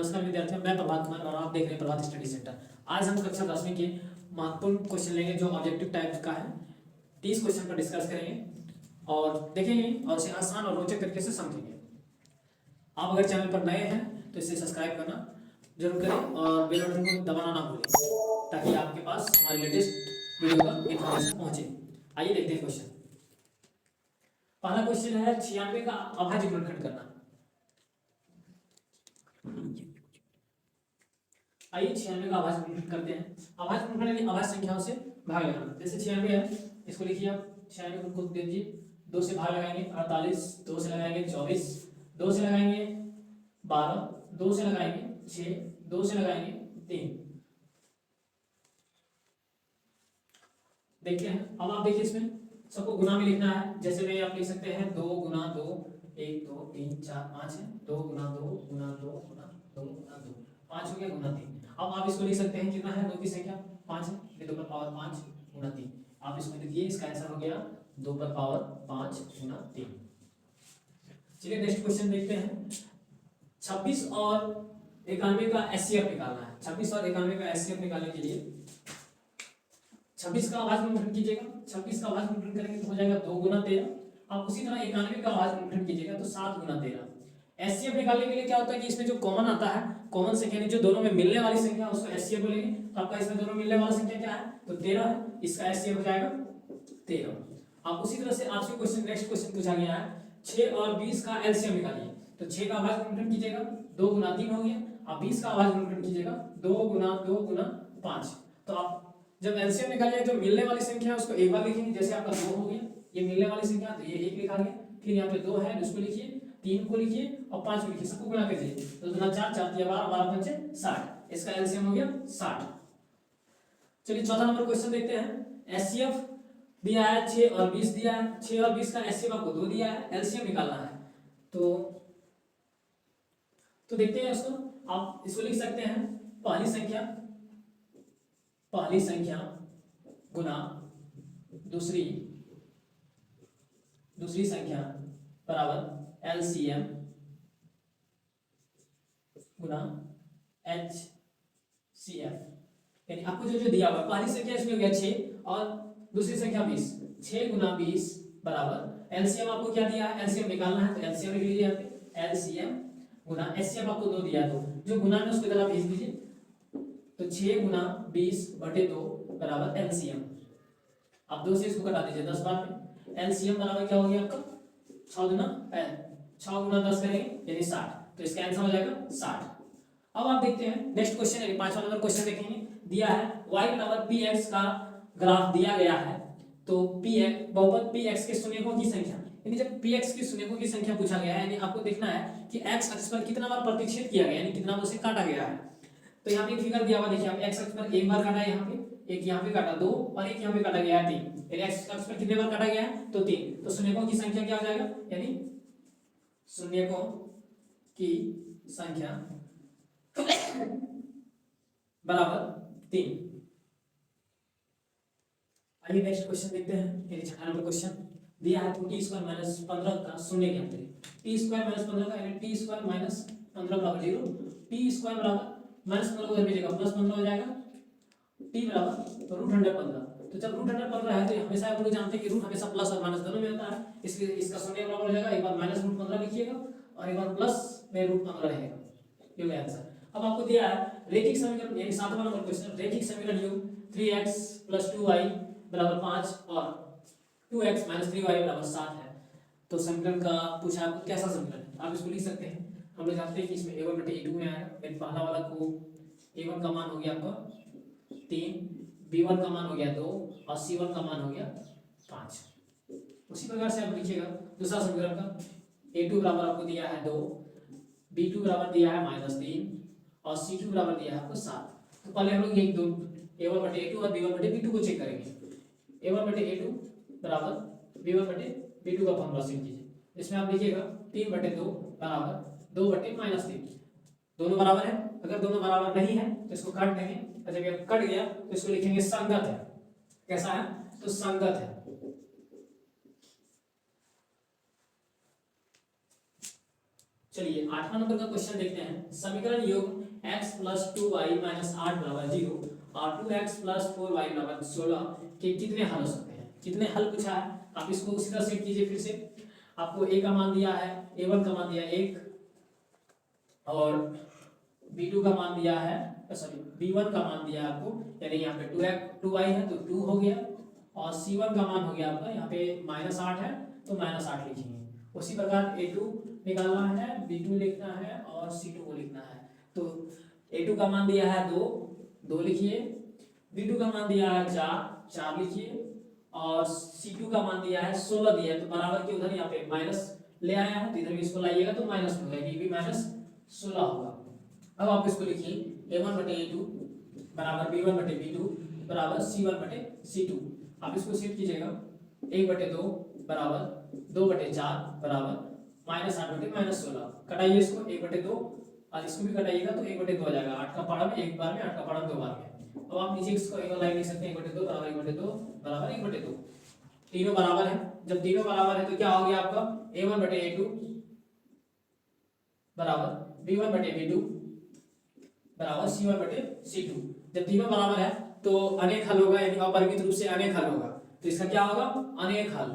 नमस्कार विद्यार्थियों, मैं प्रभात कुमार और आप देख रहे हैं प्रभात स्टडी सेंटर। आज हम कक्षा 10वीं के महत्वपूर्ण क्वेश्चन लेंगे जो ऑब्जेक्टिव टाइप का है। 30 क्वेश्चन पर डिस्कस करेंगे और देखेंगे और इसे आसान और रोचक तरीके से समझेंगे। आप अगर चैनल पर नए हैं तो इसे सब्सक्राइब करना जरूर करें और बेल बटन को दबाना ना भूलें ताकि आपके पास हमारी लेटेस्ट वीडियो का इन्फॉर्मेशन पहुंचे। आइए देखते हैं क्वेश्चन। पहला क्वेश्चन है 96 का अभाज्य गुणनखंड करना। आइए 96 का अभाज्य गुणनखंड करते हैं। अभाज्य गुणनखंड यानी अभाज्य संख्याओं से भाग लगाना। जैसे 96 है, इसको लिखिए आप 96 को दीजिए 2 से भाग लगाएंगे 48, 2 से लगाएंगे 24, 2 से लगाएंगे 12, 2 से लगाएंगे 6, 2 से लगाएंगे 3। देखते हैं। अब आप देखिए इसमें सबको गुना में लिखना है। जैसे में आप लिख सकते हैं 2 गुना 2, 1 2 3 4 5 है, 2 गुना 2 गुना 2 गुना 2 गुना 2, 5 हो गया गुना 3। अब आप इसको लिख सकते हैं कितना है, 2 की संख्या 5 है, ये 2 पर पावर 5 गुना 3। आप इसको लिखिए, इसका आंसर हो गया 2 पर पावर 5 गुना 3। चलिए नेक्स्ट क्वेश्चन देखते हैं। 26 और 91 का एचसीएफ निकालना है। 26 और 91 का एचसीएफ निकालने के लिए 26 का अभाज्य गुणनखंड कीजिएगा। 26 का अभाज्य गुणनखंड करेंगे तो हो जाएगा 2 गुना 13। आप उसी तरह 91 का अभाज्य गुणनखंड कीजिएगा तो 7 गुना 13। एचसीएफ निकालने के लिए क्या होता है कि इसमें जो कॉमन आता है, कॉमन संख्या यानी जो दोनों में मिलने वाली संख्या उसको एचसीएफ बोलेंगे। तो आपका इसमें दोनों मिलने वाली संख्या क्या है, तो 13 है, इसका एचसीएफ हो जाएगा 13। आप उसी तरह से आपसे क्वेश्चन नेक्स्ट क्वेश्चन पूछा गया है 6 और 20 का एलसीएम निकालिए। तो 6 का अभाज्य गुणनखंड कीजिएगा 2 गुना 3 हो गया। आप 20 का अभाज्य गुणनखंड कीजिएगा 2 गुना 5। तो आप जब एलसीएम निकालिए जो मिलने वाली संख्या है उसको एक बार लिखेंगे। जैसे आपका 2 हो गया, ये मिलने वाली संख्या तो ये 1 लिखा गया। फिर यहाँ पे 2 है, उसको लिखिए, 3 को लिखिए और 5 को लिखिए, सबको गुणा कर दीजिए। तो 2 4 4 12 12 5 60, इसका एलसीएम हो गया 60। चलिए चौथा नंबर क्वेश्चन देखते हैं। एचसीएफ दिया है 6 और 20 दिया है। 6 और 20 का एचसीएफ आपको 2 दिया है, एलसीएम निकालना है। तो देखते हैं इसको। आप इसको लिख सकते हैं पहली संख्या गुना दूसरी संख्या बराबर एलसीएम गुना एचसीएफ। यानी आपको जो दिया हुआ पहली संख्या इसमें हो गया 6 और दूसरी संख्या 20। 6 गुना 20 बराबर एलसीएम आपको क्या दिया है, एलसीएम निकालना है। तो एलसीएम लिख लीजिए यहाँ पे, एलसीएम गुना एचसीएफ आपको 2 दिया है, तो जो गुना में उसको इधर भेज दीजिए। तो 6 गुना 20 बटे 2 बराबर एलसीएम। आप 2 से इसको घटा दीजिए 10 बार में। एलसीएम बराबर क्या हो गया आपका 6 गुना 10 करेंगे यानी 60। तो इसका आंसर हो जाएगा 60। अब आप देखते हैं नेक्स्ट क्वेश्चन यानी 5वां नंबर क्वेश्चन देखेंगे। दिया है y बराबर px का ग्राफ दिया गया है। तो px बहुपद px के शून्यकों की संख्या, यानी जब px के शून्यकों की संख्या पूछा गया है यानी आपको देखना है कि x अक्ष पर कितना बार प्रतिच्छेद किया गया, यानी कितना बार उसे काटा गया है। तो यहाँ पे एक फिगर दिया हुआ देखिए आप, x अक्ष पर एक बार काटा है, यहाँ पे एक, यहाँ पे काटा 2 और एक यहाँ पे काटा गया है 3। यानी x अक्ष पर कितने बार काटा गया है, तो 3। तो शून्यकों की संख्या क्या हो जाएगा, यानी शून्यकों की संख्या बराबर 3। आइए नेक्स्ट क्वेश्चन देखते हैं। यानी 6वां नंबर क्वेश्चन दिया है टी स्क्वायर माइनस 15 का शून्य के अंतर। टी स्क्वायर माइनस 15 का यानी टी स्क्वायर माइनस 15 बराबर 0। टी स्क्वायर बराबर माइनस 15 को उधर भेजिएगा प्लस 15 हो जाएगा। टी बराबर रूट 115। तो जब रूट 115 है तो हमेशा आप लोग जानते हैं कि रूट हमेशा प्लस और माइनस दोनों में होता है, इसलिए इसका शून्य बराबर हो जाएगा। एक बार माइनस रूट 15 लिखिएगा और एक बार प्लस में रूट 15 रहेगा। ये हो गया आंसर। अब आपको दिया है रैखिक समीकरण यानी 7वां नंबर क्वेश्चन, रैखिक समीकरण योग 3x + 2y बराबर 5 और 2x - 3y बराबर 7 है। तो समीकरण का पूछा आपको कैसा समीकरण, आप इसको लिख सकते हैं। हम लोग जानते हैं कि इसमें a1 बटे a2 में आएगा। यानी पहला वाला को a1 का मान हो गया आपका 3, b1 का मान हो गया 2 और c1 का मान हो गया 5। उसी प्रकार से आप लिखिएगा दूसरा समीकरण का। a2 बराबर आपको दिया है 2, b2 बराबर दिया है -3 और c2 बराबर दिया है आपको 7। तो पहले हम लोग एक दो a1 बटे a2 और b1 बटे b2 को चेक करेंगे। a1 बटे a2 बराबर b1 बटे b2 का फॉर्मूला सीख कीजिए। इसमें आप लिखिएगा 3 बटे 2 बराबर 2 बटे -3। दोनों बराबर है, अगर दोनों बराबर नहीं है तो इसको काट देंगे और जब ये कट गया तो इसको लिखेंगे संगत है। कैसा है, तो संगत है। चलिए 8वां नंबर का क्वेश्चन देखते हैं। समीकरण योग x प्लस 2y माइनस 8 बराबर 0 और 2x प्लस 4y बराबर 16 के कितने हल हो सकते हैं, कितने हल पूछा है। आप इसको उसी तरह सेट कीजिए। फिर से आपको a का मान दिया है, a1 का मान दिया है 1 और b2 का मान दिया है, सॉरी b1 का मान दिया है आपको, यानी यहाँ पे 2y है तो 2 हो गया और c1 का मान हो गया आपका यहाँ पे -8 है तो -8 लिखेंगे। उसी प्रकार a2 निकालना है, b2 लिखना है और c2 को लिखना है। तो a2 का मान दिया है 2 लिखिए, b2 का मान दिया है 4 लिखिए और c2 का मान दिया है 16 दिया है, तो बराबर के उधर यहाँ पे माइनस ले आया है तो इधर भी इसको लाइएगा तो माइनस हो जाएगी, ये भी -16 होगा। अब आप इसको लिखिए a1/a2 बराबर b1/b2 बराबर c1/c2। आप इसको सेट कीजिएगा, 1/2 बराबर 2/4 बराबर -8/-16। कटाइए इसको 1/2 और इसको भी कटाइएगा तो 1/2 हो जाएगा। 8 का पढ़ा में एक बार में, 8 का पढ़ा 2 बार में। अब आप नीचे इसको एक लाइन लिख सकते हैं, 1/2 बराबर 1/2 बराबर 1/2। तीनों बराबर है, जब तीनों बराबर है तो क्या हो गया आपका a1/a2 बराबर b1/b2 बराबर c1/c2। जब तीनों बराबर है तो अनेक हल होगा, यानी अपरिमित रूप से अनेक हल होगा, तो इसका क्या होगा अनेक हल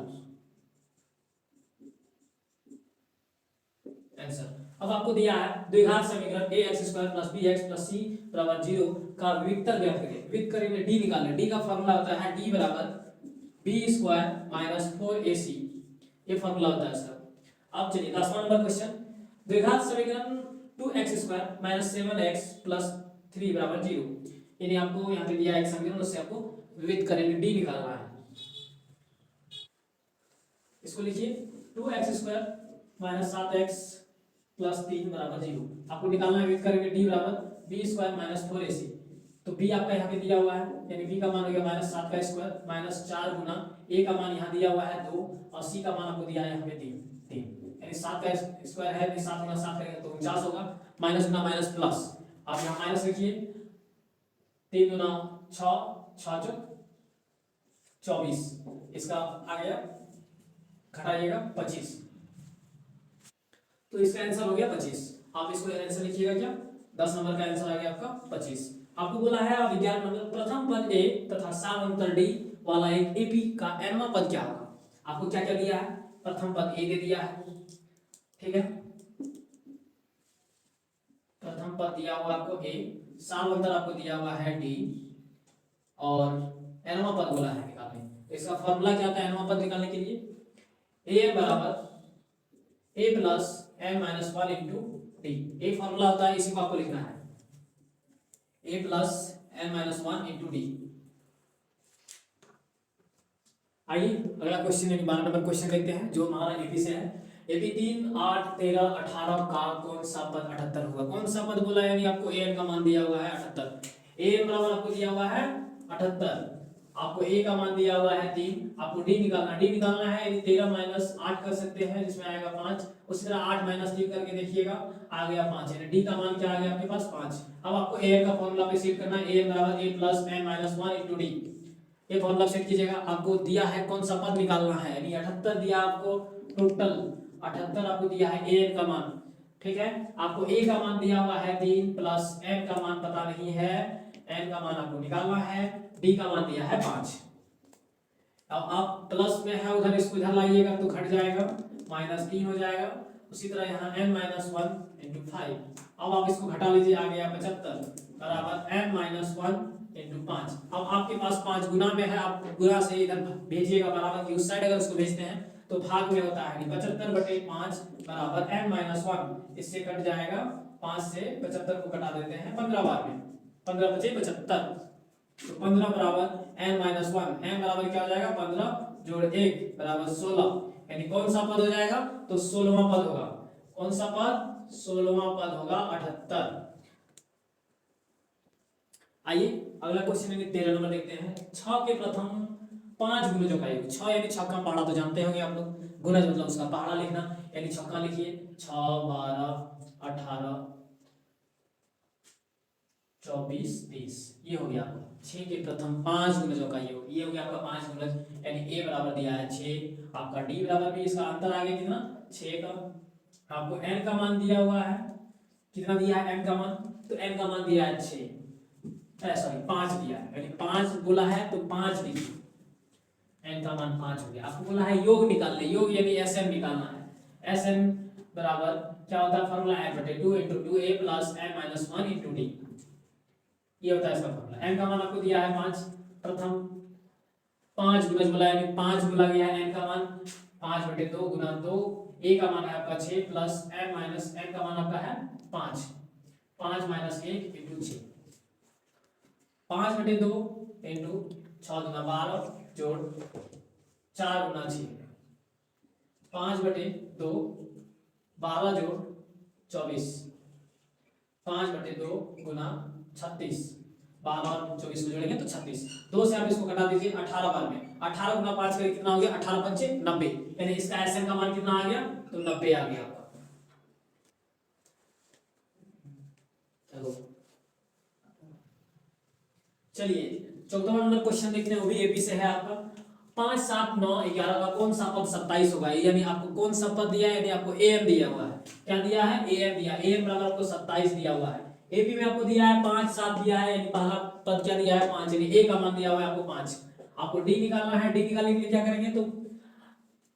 आंसर। अब आपको दिया है द्विघात समीकरण ax² + bx + c बराबर 0 का विविक्तर ज्ञात करें। विविक्त करेंगे d निकालना, d का फार्मूला होता है d बराबर b² - 4ac, ये फार्मूला होता है सर। अब चलिए 10वां नंबर क्वेश्चन, द्विघात समीकरण 2x² - 7x + 3 बराबर 0, यानी आपको यहाँ पे दिया है एक समीकरण, उससे आपको विविध करेंगे d निकालना है। इसको लिखिए 2x² - 7x + 3 बराबर 0, आपको निकालना है, विविध करेंगे d बराबर b² - 4ac। तो b आपका यहाँ पे दिया हुआ है, यानी b का मान हो गया -7 का स्क्वायर -4 गुना a का मान यहाँ दिया हुआ है 2 और c का मान आपको दिया है यहाँ पे 3, यानी 7 का स्क्वायर है, 7 गुना 7 करेंगे तो 49 होगा, माइनस गुना माइनस प्लस। आप यहाँ माइनस लिखिए, 3 गुना 6, 6 चौक 24, इसका आ गया घटाइएगा 25, तो इसका आंसर हो गया 25। आप इसको आंसर लिखिएगा क्या, 10 नंबर का आंसर आ गया आपका 25। आपको बोला है विज्ञान मंडल प्रथम पद ए तथा सामांतर डी वाला एक एपी का nवां पद क्या होगा। आपको क्या क्या दिया है, प्रथम पद ए दे दिया है, ठीक है, प्रथम पद दिया हुआ आपको ए, सामांतर आपको दिया हुआ है डी और nवां पद बोला है निकालने। तो इसका फॉर्मूला क्या होता है nवां पद निकालने के लिए, a बराबर a plus n minus 1 into D, ये फॉर्मूला होता है, इसी को आपको लिखना है a plus n minus 1 into D. आइए अगला क्वेश्चन यानी 12 नंबर क्वेश्चन देखते हैं, जो हमारा एपी से है। एपी 3, 8, 13, 18 का कौन सा पद 78 होगा। कौन सा पद बोला है, यानी आपको an का मान दिया हुआ है 78, an बराबर आपको दिया हुआ है 78, आपको a का मान दिया हुआ है 3, आपको d निकालना है, यानी 13 माइनस 8 कर सकते हैं जिसमें आएगा 5, उसी तरह 8 माइनस 3 करके देखिएगा आ गया 5, यानी d का मान क्या आ गया आपके पास 5। अब आपको an का फॉर्मूला पे सेट करना है, an बराबर a plus n minus 1 into D, ये फॉर्मूला सेट कीजिएगा। आपको दिया है कौन सा पद निकालना है, यानी 78 दिया आपको, टोटल 78 आपको दिया है an का मान, ठीक है। आपको a का मान दिया हुआ है 3 प्लस n का मान पता नहीं है, n का मान आपको निकालना है, d का मान दिया है 5। अब आप प्लस में है उधर, इसको इधर लाइएगा तो घट जाएगा, -3 हो जाएगा। उसी तरह यहाँ n माइनस 1 इंटू 5, अब आप इसको घटा लीजिए, आ गया 75 बराबर n माइनस 1 इंटू 5। अब आपके पास 5 गुना में है, आप गुना से इधर भेजिएगा बराबर की उस साइड, अगर उसको भेजते हैं तो भाग में होता है, 75/5 बराबर n माइनस 1, इससे कट जाएगा, 5 से 75 को कटा देते हैं 15 बार में, 15 बचे 75, तो 15 बराबर n माइनस 1, n बराबर क्या हो जाएगा 15 जोड़ 1 बराबर 16, यानी कौन सा पद हो जाएगा, तो 16वां पद होगा। कौन सा पद, 16वां पद होगा 78। आइए अगला क्वेश्चन यानी 13 नंबर देखते हैं। 6 के प्रथम 5 गुणजों का योग, 6 यानी छक्का पहाड़ा तो जानते होंगे आप लोग, गुणज मतलब उसका पहाड़ा लिखना, यानी छक्का लिखिए 6, 12, 18, 24, 30, ये हो गया आपका 6 के प्रथम 5 गुणजों का योग, ये हो गया आपका 5 गुणज, यानी a बराबर दिया है 6, आपका d बराबर भी, इसका अंतर आ गया कितना 6 का, आपको n का मान दिया हुआ है कितना दिया है m का मान, तो m का मान दिया है 6, सॉरी 5 दिया है, यानी 5 बोला है तो 5 लिखिए, n का मान 5 हो गया। आपको बोला है योग निकालने, योग यानी sm निकालना है। sm बराबर क्या होता है formula, n/2 * 2a + m - 1 * d, ये होता है इसका फॉर्मूला। m का मान आपको दिया है 5, प्रथम 5 गुणज बोला है, यानी 5 बोला गया है n का मान, 5/2 गुना 2, a का मान है आपका 6 प्लस m माइनस n का मान आपका है 5, 5 - 1 * 6, 5/2 इंटू 6 × 12 जोड़ 4 × 6, 5/2 12 जोड़ 24, 5/2 गुना 36, 12 और 24 को जोड़ेंगे तो 36, 2 से आप इसको घटा दीजिए 18 बार में, 18 गुना 5 करें कितना हो गया, 18 पंचे 90, यानी इसका एसएम का मान कितना आ गया, तो 90 आ गया आपका। चलो चलिए 14वां नंबर क्वेश्चन देखते हैं, वो भी एपी से है आपका। 5 7 9 11 का कौन सा पद 27 होगा, यानी आपको कौन सा पद दिया है, यानी आपको एम दिया हुआ है, क्या दिया है, एम दिया, एम बराबर आपको 27 दिया हुआ है। एपी में आपको दिया है 5 7 दिया है, यानी पहला पद क्या दिया है 5, यानी ए का मान दिया हुआ है आपको 5। आपको डी निकालना है, डी निकालने के लिए क्या करेंगे, तो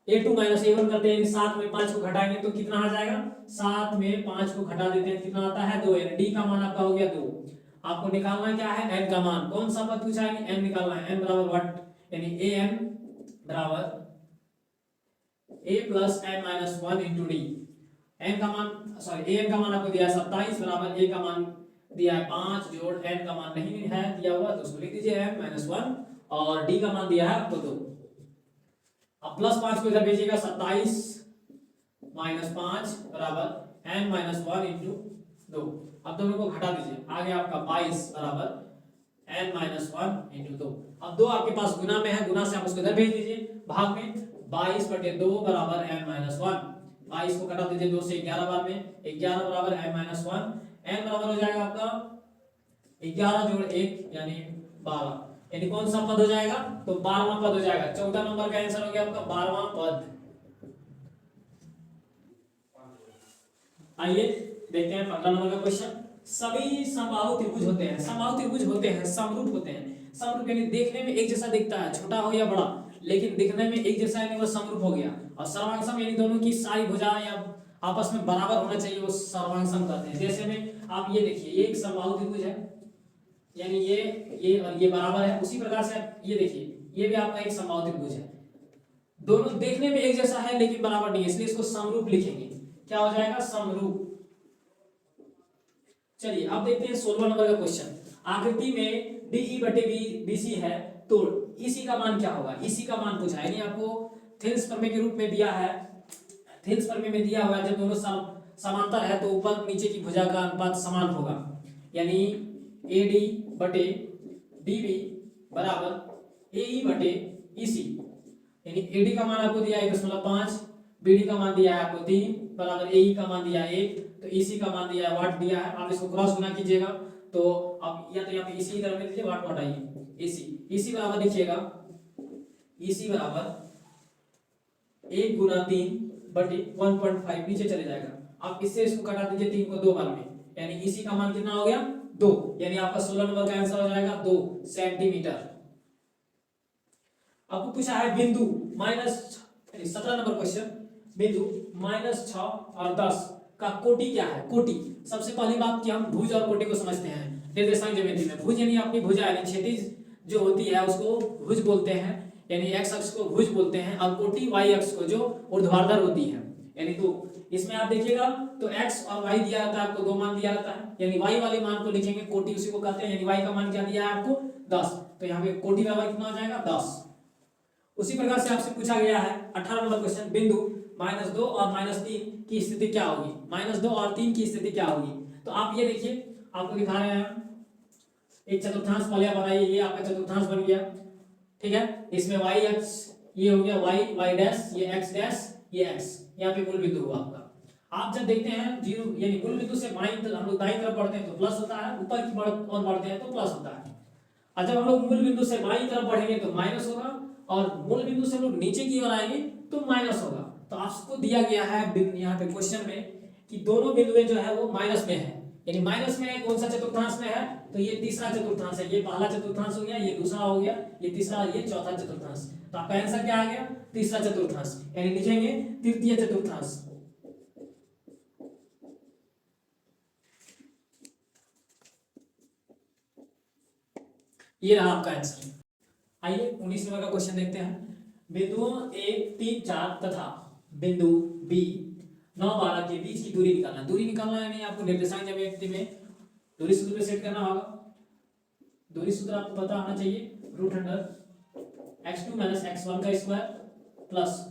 a2 - a1 करते हैं, 7 में 5 को घटाएंगे तो कितना आ जाएगा, 7 में 5 को घटा देते हैं कितना आता है 2, यानी डी का मान आपका हो गया 2। आपको निकालना क्या है, n का मान, कौन सा पद पूछा है, n निकालना है, n बराबर व्हाट, यानी am बराबर a plus m minus 1 into D, n का मान सॉरी am का मान आपको दिया है 27 बराबर a का मान दिया है 5 जोड़ n का मान नहीं है दिया हुआ तो उसको लिख दीजिए m माइनस 1, और d का मान दिया है आपको 2। अब प्लस 5 को इधर भेजिएगा, 27 माइनस 5 बराबर n माइनस 1 इंटू 2, अब दोनों को घटा दीजिए, आ गया आपका 22 बराबर n माइनस 1 इंटू 2। अब 2 आपके पास गुना में है, गुना से आप उसको इधर भेज दीजिए भाग में, 22/2 बराबर n माइनस 1, 22 को घटा दीजिए 2 से 11 बार में, 11 बराबर n माइनस 1, n बराबर हो जाएगा आपका 11 जोड़ 1 यानी 12, यानी कौन सा पद हो जाएगा, तो 12वां पद हो जाएगा। 14 नंबर का आंसर हो गया आपका 12वां पद। आइए देखते हैं 15 नंबर का क्वेश्चन। सभी समबाहु त्रिभुज होते हैं, समबाहु त्रिभुज होते हैं, समरूप होते हैं, समरूप यानी देखने में एक जैसा दिखता है, छोटा हो या बड़ा, लेकिन दिखने में एक जैसा यानी वो समरूप हो गया। और सर्वांगसम यानी दोनों की सारी भुजाएं या आपस में बराबर होना चाहिए, वो सर्वांगसम कहते हैं। जैसे में आप ये देखिए, ये एक समबाहु त्रिभुज है, यानी ये और ये बराबर है, उसी प्रकार से आप ये देखिए, ये भी आपका एक समबाहु त्रिभुज है, दोनों देखने में एक जैसा है लेकिन बराबर नहीं है, इसलिए इसको समरूप लिखेंगे, क्या हो जाएगा, समरूप। चलिए अब देखते हैं 16वां नंबर का क्वेश्चन। आकृति में DE/BC है, तो EC का मान क्या होगा, EC का मान पूछा है, यानी आपको थिल्स प्रमेय के रूप में दिया है, थिल्स प्रमेय में दिया हुआ है जब दोनों समांतर है तो ऊपर नीचे की भुजा का अनुपात समान होगा, यानी AD/DB बराबर AE/EC, यानी AD का मान आपको दिया है 1.5, BD का मान दिया है आपको 3 बराबर AE का मान दिया है 1, तो EC का मान दिया है वाट दिया है। आप इसको क्रॉस गुना कीजिएगा तो अब या तो यहाँ पे EC इधर में दीजिए, वाट वाट आइए, EC बराबर लिखिएगा, EC बराबर 1 × 3 बटे 1.5 नीचे चले जाएगा। आप इससे इसको काटा दीजिए 3 को 2 बार में, यानी EC का मान कितना हो गया 2, यानी आपका 16 नंबर का आंसर हो जाएगा 2 सेंटीमीटर। आपको पूछा है बिंदु -17 नंबर क्वेश्चन, बिंदु -6 और 10 का कोटि क्या है। कोटि, सबसे पहली बात कि हम भुज और कोटि को समझते हैं निर्देशांक ज्योमेट्री में। भुज यानी अपनी भुजा यानी क्षैतिज जो होती है उसको भुज बोलते हैं, यानी x अक्ष को भुज बोलते हैं, और कोटि y अक्ष को जो ऊर्ध्वाधर होती है, यानी तो इसमें आप देखिएगा तो x और y दिया रहता है, आपको 2 मान दिया रहता है, यानी y वाले मान को लिखेंगे, कोटि उसी को कहते हैं, यानी y का मान क्या दिया है आपको 10, तो यहाँ पे कोटि बराबर कितना हो जाएगा 10। उसी प्रकार से आपसे पूछा गया है 18 नंबर क्वेश्चन, बिंदु -2 और -3 की स्थिति क्या होगी, -2 और 3 की स्थिति क्या होगी। तो आप ये देखिए, आपको दिखा रहे हैं, एक चतुर्थांश पहले बनाइए, ये आपका चतुर्थांश बन गया, ठीक है, इसमें y अक्ष ये हो गया y डैश, ये x डैश, ये x, यहाँ पे मूल बिंदु हुआ आपका। आप जब देखते हैं 0 यानी मूल बिंदु से बाईं तरफ हम लोग दाईं तरफ बढ़ते हैं तो प्लस होता है, ऊपर की ओर बढ़ते हैं तो प्लस होता है, और जब हम लोग मूल बिंदु से बाईं तरफ बढ़ेंगे तो माइनस होगा, और मूल बिंदु से हम लोग नीचे की ओर आएंगे तो माइनस होगा। तो आपको दिया गया है यहाँ पे क्वेश्चन में कि दोनों बिंदुएं जो है वो माइनस में है, यानी माइनस में कौन सा चतुर्थांश में है, तो ये तीसरा चतुर्थांश है, ये पहला चतुर्थांश हो गया, ये दूसरा हो गया, ये तीसरा, ये चौथा चतुर्थांश। तो आपका आंसर क्या आ गया, तीसरा चतुर्थांश, यानी लिखेंगे तृतीय चतुर्थांश। ये रहा आपका आंसर। आइए 19 नंबर का क्वेश्चन देखते हैं। बिंदुओं 1, 3, 4 तथा बिंदु बी 9, 12 के बीच की दूरी निकालना। दूरी निकालना यानी आपको निर्देशांक ज्यामिति में दूरी सूत्र पे सेट करना होगा। दूरी सूत्र आपको पता होना चाहिए, root under x2 minus x1 का square plus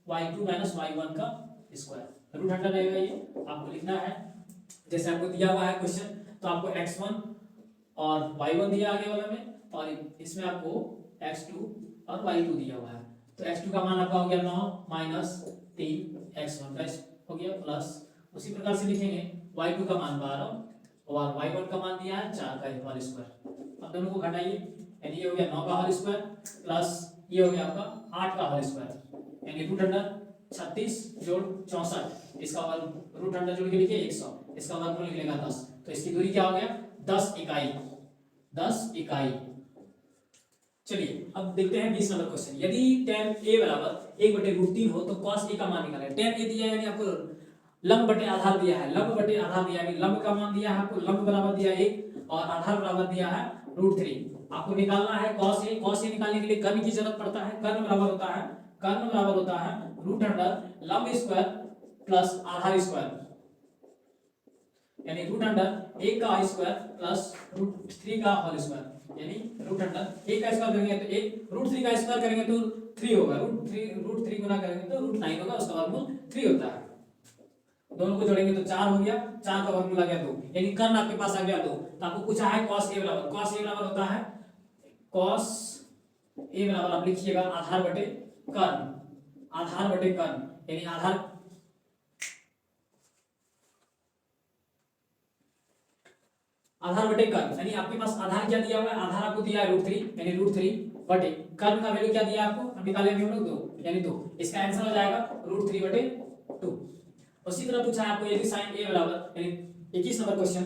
y2 minus y1 का स्क्वायर। रूट अंडर रहेगा, ये आपको लिखना है जैसे आपको दिया हुआ है क्वेश्चन, तो आपको x1 और y1 दिया आगे वाला में, और इसमें आपको x2 और y2 दिया हुआ है। तो x2 का मान आपका हो गया 9 माइनस 3 x1 का हो गया प्लस, उसी प्रकार से लिखेंगे y2 का मान 12 और y1 का मान दिया है 4 का होल स्क्वायर। अब दोनों को घटाइए, यानी ये हो गया 9 का होल स्क्वायर प्लस ये हो गया आपका 8 का होल स्क्वायर, यानी रूट अंडर 36 जोड़ 64, इसका वर्ग रूट अंडर जोड़ के लिखिए 100, इसका वर्गमूल लिख लेगा 10। तो इसकी दूरी क्या हो गया, 10 इकाई, 10 इकाई। चलिए अब देखते हैं 20 नंबर क्वेश्चन। यदि tan a बराबर 1/√3 हो तो cos a का मान निकालें। tan a दिया है यानी आपको लंब बटे आधार दिया है, लंब बटे आधार दिया है, लंब का मान दिया है आपको, लंब बराबर दिया है 1 और आधार बराबर दिया है √3। आपको निकालना है cos a। cos a निकालने के लिए कर्ण की जरूरत पड़ता है, कर्ण बराबर होता है, कर्ण बराबर होता है रूट अंडर लंब स्क्वायर प्लस आधार स्क्वायर, यानी रूट अंडर 1 का स्क्वायर प्लस √3 का होल स्क्वायर, यानी रूट अंडर 1 का स्क्वायर करेंगे तो 1, √3 का स्क्वायर करेंगे तो 3 होगा, √3 गुना करेंगे तो √9 होगा, उसका वर्गमूल 3 होता है। दोनों को जोड़ेंगे तो 4 हो गया, 4 का वर्गमूल आ गया 2, यानी कर्ण आपके पास आ गया 2। तो आपको पूछा है cos a बराबर, cos a बराबर होता है, cos a बराबर आप लिखिएगा आधार बटे कर्ण, आधार बटे कर्ण, यानी आधार बटे कर्ण, यानी आपके पास आधार क्या दिया हुआ है, आधार आपको दिया है √3, यानी √3 बटे कर्ण का वैल्यू क्या दिया है आपको, हम निकालेंगे हम लोग 2, यानी 2, इसका आंसर हो जाएगा √3 बटे 2। उसी तरह पूछा है आपको यदि sin a बराबर, यानी 21 नंबर क्वेश्चन,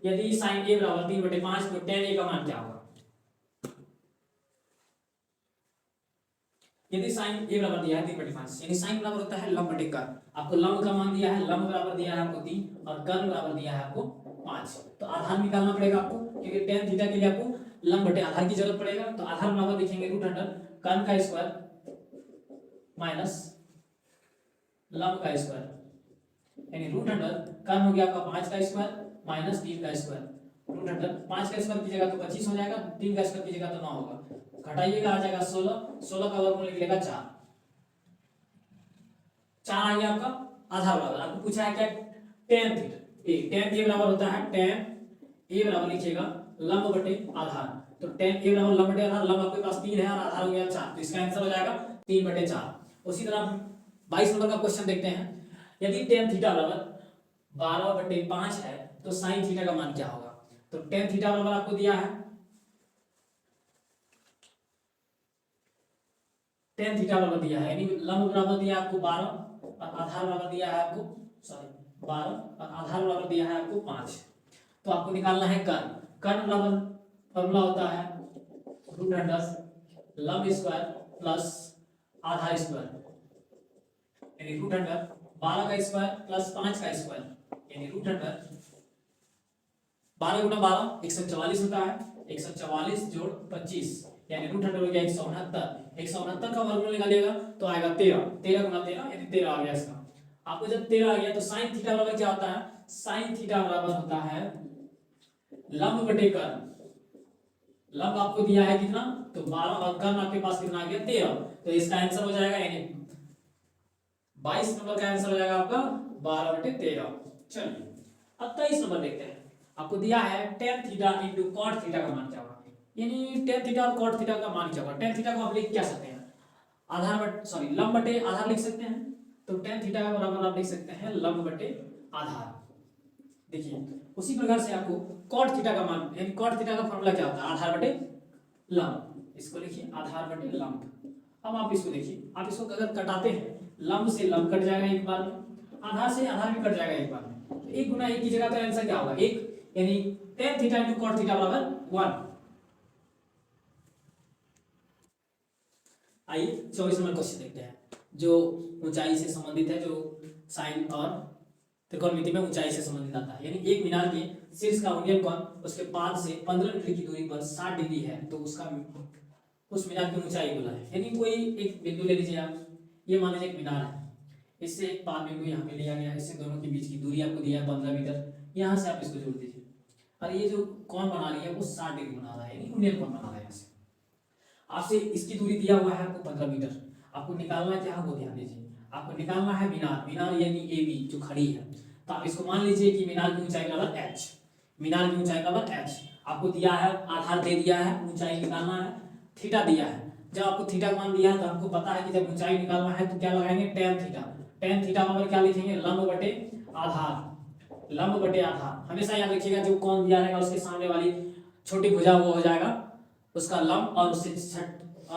यदि sin a बराबर 3/5 तो tan a का मान क्या होगा। यदि sin a बराबर दिया है 3/5, यानी sin बराबर होता है लंब बटे कर्ण, आपको लंब का मान दिया है, लंब बराबर दिया है आपको 3 और कर्ण बराबर दिया है आपको 5। तो आधार निकालना पड़ेगा आपको, क्योंकि tan थीटा के लिए आपको लंब बटे आधार की जरूरत पड़ेगा। तो आधार बराबर लिखेंगे रूट अंडर कर्ण का स्क्वायर माइनस लंब का स्क्वायर, यानी रूट अंडर कर्ण हो गया आपका 5 का स्क्वायर माइनस 3 का स्क्वायर, रूट अंडर 5 का स्क्वायर कीजिएगा तो 25 हो जाएगा, 3 का स्क्वायर कीजिएगा तो 9 होगा, घटाइएगा आ जाएगा 16, 16 का वर्गमूल निकलेगा 4, 4 आ गया आपका आधार बराबर। आपको पूछा है क्या, tan थीटा tan a बराबर होता है, tan a बराबर लिखिएगा लंब बटे आधार, तो tan a बराबर लंब बटे आधार, लंब आपके पास 3 है और आधार हो गया 4, तो इसका आंसर हो जाएगा 3/4। उसी तरह 22 नंबर का क्वेश्चन देखते हैं। यदि tan थीटा बराबर 12/5 है तो sin थीटा का मान क्या होगा। तो tan थीटा बराबर आपको दिया है, tan थीटा बराबर दिया है, यानी लंब बराबर दिया है आपको 12 और आधार बराबर दिया है आपको 12 और आधार बराबर दिया है आपको 5। तो आपको निकालना है कर्ण, कर्ण बराबर फॉर्मूला होता है रूट अंडर लंब स्क्वायर प्लस आधार स्क्वायर, यानी रूट अंडर 12 का स्क्वायर प्लस 5 का स्क्वायर, यानी रूट अंडर 12 गुना 12 144 होता है, 144 जोड़ 25, यानी रूट अंडर हो गया 169, 169 का वर्गमूल निकालिएगा तो आएगा 13, 13 गुना 13 यानी 13 आ गया इसका। आपको जब 13 आ गया तो sin थीटा बराबर क्या होता है, sin थीटा बराबर होता है लंब बटे कर्ण, लंब आपको दिया है कितना, तो 12 और कर्ण आपके पास कितना आ गया 13, तो इसका आंसर हो जाएगा, यानी 22 नंबर का आंसर हो जाएगा आपका 12/13। चलिए अब 23 नंबर देखते हैं। आपको दिया है tan theta into cot theta का मान क्या होगा, यानी tan थीटा और cot थीटा का मान क्या होगा। tan थीटा को आप लिख क्या सकते हैं, आधार बटे सॉरी लंब बटे आधार लिख सकते हैं, तो tan थीटा का बराबर आप लिख सकते हैं लंब बटे आधार। देखिए उसी प्रकार से आपको cot थीटा का मान, यानी cot थीटा का फॉर्मूला क्या होता है, आधार बटे लंब, इसको लिखिए आधार बटे लंब। अब आप इसको देखिए, आप इसको अगर कटाते हैं, लंब से लंब कट जाएगा एक बार में, आधार से आधार भी कट जाएगा एक बार में, तो 1 गुना 1 की जगह तो आंसर क्या होगा 1, यानी tan theta into cot theta बराबर 1। आइए 24 नंबर क्वेश्चन देखते हैं, जो ऊंचाई से संबंधित है, जो साइन और त्रिकोणमिति में ऊंचाई से संबंधित आता है। यानी एक मीनार के शीर्ष का उन्नयन कोण उसके पाद से 15 मीटर की दूरी पर 60 डिग्री है, तो उसका उस मीनार की ऊंचाई बोला है। यानी कोई एक बिंदु ले लीजिए आप, ये मान लीजिए एक मीनार है, इससे एक पाद बिंदु यहाँ पे लिया गया, इससे दोनों के बीच की दूरी आपको दिया है 15 मीटर, यहाँ से आप इसको जोड़ दीजिए, और ये जो कोण बना रही है वो 60 डिग्री बना रहा है, यानी उन्नयन कोण बना रहा है। यहाँ से आपसे इसकी दूरी दिया हुआ है आपको 15 मीटर, आपको निकालना क्या है वो ध्यान दीजिए, आपको निकालना है मीनार, मीनार यानी ए बी जो खड़ी है। तो आप इसको मान लीजिए कि मीनार की ऊंचाई बराबर h, मीनार की ऊंचाई बराबर h, आपको दिया है आधार दे दिया है, ऊंचाई निकालना है, थीटा दिया है। जब आपको थीटा का मान दिया है तो आपको पता है कि जब ऊंचाई निकालना है तो क्या लगाएंगे tan थीटा, tan थीटा बराबर क्या लिखेंगे लंब बटे आधार, लंब बटे आधार। हमेशा याद रखिएगा जो कोण दिया रहेगा उसके सामने वाली छोटी भुजा वो हो जाएगा उसका लंब, और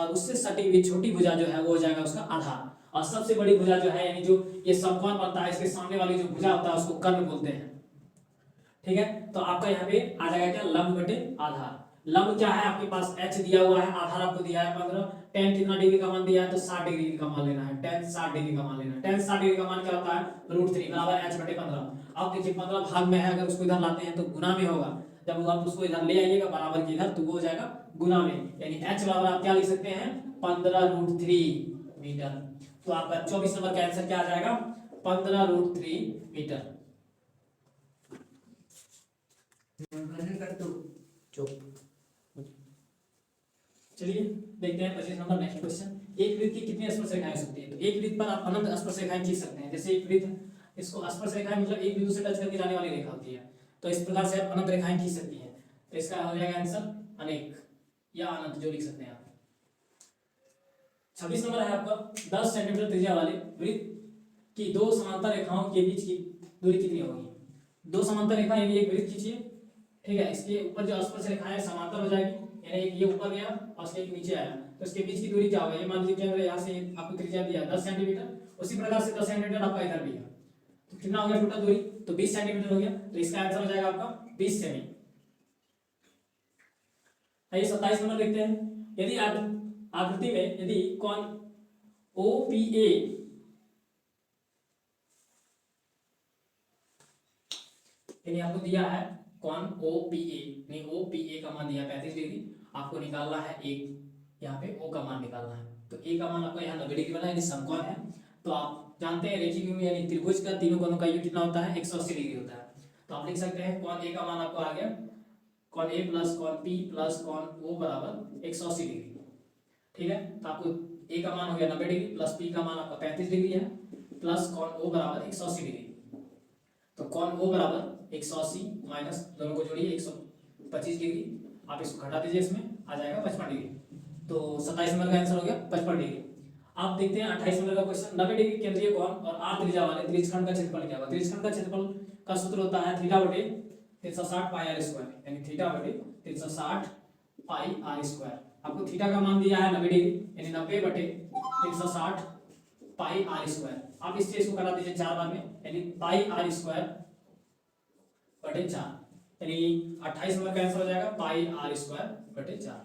उससे सटी हुई छोटी भुजा जो है वो हो जाएगा उसका आधार, और सबसे बड़ी भुजा जो है यानी जो ये समकोण बनता है इसके सामने वाली जो भुजा होता है उसको कर्ण बोलते हैं। ठीक है, तो आपका यहाँ पे आ जाएगा क्या लंब बटे आधार। लंब क्या है आपके पास h दिया हुआ है, आधार आपको दिया है 15, tan कितना डिग्री का मान दिया है तो 60 डिग्री का मान लेना है, tan 60 डिग्री का मान लेना है। tan 60 डिग्री का मान क्या होता है √3 बराबर h बटे 15। अब देखिए 15 भाग में है, अगर उसको इधर लाते हैं तो गुना में होगा, जब आप उसको इधर ले आइएगा बराबर की इधर तो वो हो जाएगा गुना में, यानी h बराबर आप क्या लिख सकते हैं 15√3 मीटर। तो आपका 24 नंबर का आंसर क्या आ जाएगा 15√3 मीटर। चलिए देखते हैं 25 नंबर नेक्स्ट क्वेश्चन। एक वृत्त की कितनी स्पर्श रेखाएं हो सकती है? तो एक वृत्त पर आप अनंत स्पर्श रेखाएं खींच सकते हैं। जैसे एक वृत्त, इसको स्पर्श रेखाएं मतलब एक बिंदु से टच करके जाने वाली रेखा होती है, तो इस प्रकार से आप अनंत रेखाएं खींच सकती हैं। तो इसका हो जाएगा आंसर अनेक या अनंत, जो लिख सकते हैं आप। 26 नंबर है आपका 10 सेंटीमीटर त्रिज्या वाले वृत्त की दो समांतर रेखाओं के बीच की दूरी कितनी होगी? दो समांतर रेखा यानी एक वृत्त खींचिए, ठीक है, इसके ऊपर जो स्पर्श रेखा है समांतर हो जाएगी, यानी एक ये ऊपर गया और उसके एक नीचे आया, तो इसके बीच की दूरी क्या होगी? ये मान लीजिए केंद्र यहाँ से आपको त्रिज्या दिया 10 सेंटीमीटर, उसी प्रकार से 10 सेंटीमीटर आपका इधर भी है, तो कितना हो गया टोटल दूरी? तो 20 सेंटीमीटर हो गया, तो इसका आंसर हो जाएगा आपका 20 सेमी। आइए 27 नंबर देखते हैं। यदि आकृति में यदि कोण OPA यानी आपको दिया है कोण OPA, नहीं OPA का मान दिया 35 डिग्री, आपको निकालना है एक यहाँ पे O का मान निकालना है। तो A का मान आपको यहाँ 90 डिग्री बना है, यानी समकोण है। तो आप जानते हैं रेखिक यूं यानी त्रिभुज का तीनों कोणों का योग कितना होता है 180 डिग्री होता है। तो आप लिख सकते हैं कोण A का मान आपको आ गया कोण A प्लस कोण P प्लस कोण O बराबर 180 डिग्री। ठीक है, तो आपको A का मान हो गया 90 डिग्री प्लस P का मान आपका 35 डिग्री है प्लस कोण O बराबर 180 डिग्री। तो कोण O बराबर 180 माइनस दोनों को जोड़िए 125 डिग्री, आप इसको घटा दीजिए, इसमें आ जाएगा 55 डिग्री। तो 27 नंबर का आंसर हो गया 55 डिग्री। आप देखते हैं 28 नंबर का क्वेश्चन। 90 डिग्री केंद्रीय कोण और r त्रिज्या वाले त्रिज्यखंड का क्षेत्रफल क्या होगा? त्रिज्यखंड का क्षेत्रफल का सूत्र होता है थीटा बटे 360 पाई r स्क्वायर, यानी थीटा बटे 360 पाई r स्क्वायर। आपको थीटा का मान दिया है 90 डिग्री, यानी 90 बटे 360 पाई r स्क्वायर। आप इस चीज को करा दीजिए 4 बार में, यानी पाई r स्क्वायर बटे 4, यानी 28 नंबर का आंसर हो जाएगा पाई r स्क्वायर बटे 4।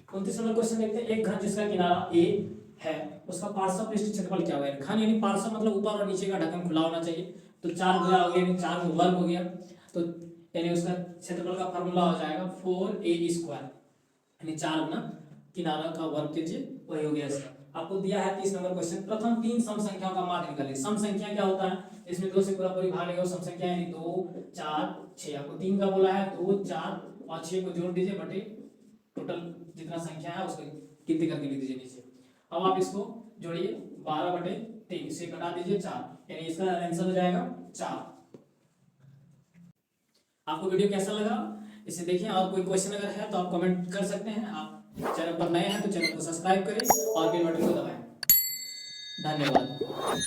29 नंबर क्वेश्चन देखते हैं। एक घन जिसका किनारा A है उसका पार्श्व पृष्ठ क्षेत्रफल क्या होगा? घन यानी पार्श्व मतलब ऊपर और नीचे का ढक्कन खुला होना चाहिए, तो 4 गुना हो गया, यानी 4 में वर्ग हो गया, तो यानी उसका क्षेत्रफल का फार्मूला हो जाएगा 4a स्क्वायर, यानी 4 गुना किनारा का वर्ग कीजिए, वही हो गया इसका। आपको दिया है 30 नंबर क्वेश्चन। प्रथम 3 सम संख्याओं का माध्य निकालिए। सम संख्या क्या होता है? इसमें 2 से पूरा पूरी भाग लेगा सम संख्या, यानी 2 4 6। आपको 3 का बोला है, 2 4 और 6 को जोड़ दीजिए बटे टोटल जितना संख्या है उसको गिनती करके लिख दीजिए नीचे। अब आप इसको जोड़िए 12 बटे 3, इसे घटा दीजिए 4, यानी इसका आंसर हो जाएगा 4। आपको वीडियो कैसा लगा इसे देखिए, और कोई क्वेश्चन अगर है तो आप कमेंट कर सकते हैं। आप चैनल पर नए हैं तो चैनल को सब्सक्राइब करें और बेल बटन को दबाएं। धन्यवाद।